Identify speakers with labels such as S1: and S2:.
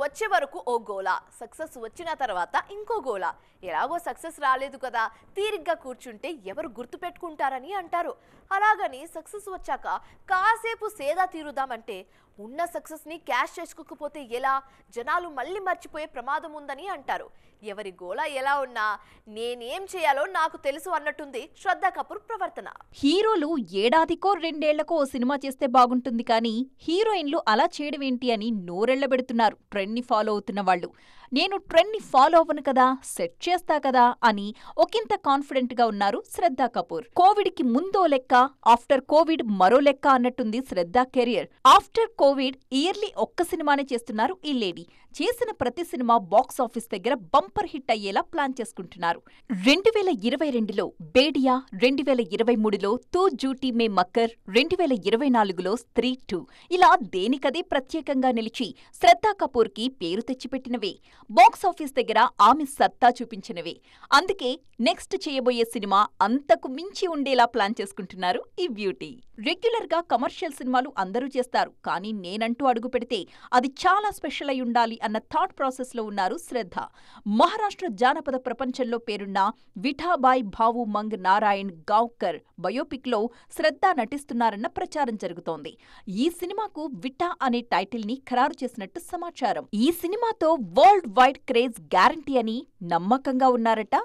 S1: వచ్చే వరకు ఓ గోల, సక్సెస్ వచ్చిన తర్వాత ఇంకో గోల. ఎలాగో సక్సెస్ రాలేదు కదా, తీరిగ్గా కూర్చుంటే ఎవరు గుర్తు పెట్టుకుంటారని అంటారు. అలాగని సక్సెస్ వచ్చాక కాసేపు సేదా తీరుదామంటే ఉన్న సక్సెస్ ని క్యాష్ చేసుకోకపోతే ఎలా, జనాలు మళ్ళీ మర్చిపోయే ప్రమాదం ఉందని అంటారు. ఎవరి గోల ఎలా ఉన్నా నేనేం చేయాలో నాకు తెలుసు అన్నట్టుంది శ్రద్ధా కపూర్ ప్రవర్తన.
S2: హీరోలు ఏడాదికో రెండేళ్లకో ఓ సినిమా చేస్తే బాగుంటుంది కానీ హీరోయిన్లు అలా చేయడమేంటి అని నోరెళ్లబెడుతున్నారు ట్రెండ్ ని ఫాలో అవుతున్న వాళ్ళు. నేను ట్రెండ్ ని ఫాలో అవ్వను కదా, సెట్ చేస్తా కదా అని ఒకంత కాన్ఫిడెంట్ గా ఉన్నారు శ్రద్ధా కపూర్. కోవిడ్ కి ముందో లెక్క, ఆఫ్టర్ కోవిడ్ మరో లెక్క అన్నట్టుంది శ్రద్ధా కెరియర్. ఆఫ్టర్ కోవిడ్ ఇయర్లీ ఒక్క సినిమానే చేస్తున్నారు ఈ లేడీ. చేసిన ప్రతి సినిమా బాక్స్ ఆఫీస్ దగ్గర బంపర్ హిట్ అయ్యేలా ప్లాన్ చేసుకుంటున్నారు. 2022లో బేడియా, 2023లో తూ జూటీ మే మక్కర్, 2024లో స్త్రీ 2 ఇలా దేనికదే ప్రత్యేకంగా నిలిచి శ్రద్ధా కపూర్ కి పేరు తెచ్చిపెట్టినవే. బాక్స్ ఆఫీస్ దగ్గర ఆమె సత్తా చూపించినవే. అందుకే నెక్స్ట్ చేయబోయే సినిమా అంతకు మించి ఉండేలా ప్లాన్ చేసుకుంటున్నారు ఈ బ్యూటీ. రెగ్యులర్ గా కమర్షియల్ సినిమాలు అందరూ చేస్తారు, కానీ నేనంటూ అడుగు పెడితే అది చాలా స్పెషల్ అయి ఉండాలి అన్న థాట్ ప్రాసెస్ లో ఉన్నారు శ్రద్ధ. మహారాష్ట్ర జానపద ప్రపంచంలో పేరున్న విఠాబాయ్ భావు మంగ్ నారాయణ్ గావ్కర్ బయోపిక్ లో శ్రద్ధ నటిస్తున్నారన్న ప్రచారం జరుగుతోంది. ఈ సినిమాకు విఠా అనే టైటిల్ ని ఖరారు చేసినట్టు సమాచారం. ఈ సినిమాతో వరల్డ్ వైడ్ క్రేజ్ గ్యారంటీ అని నమ్మకంగా ఉన్నారట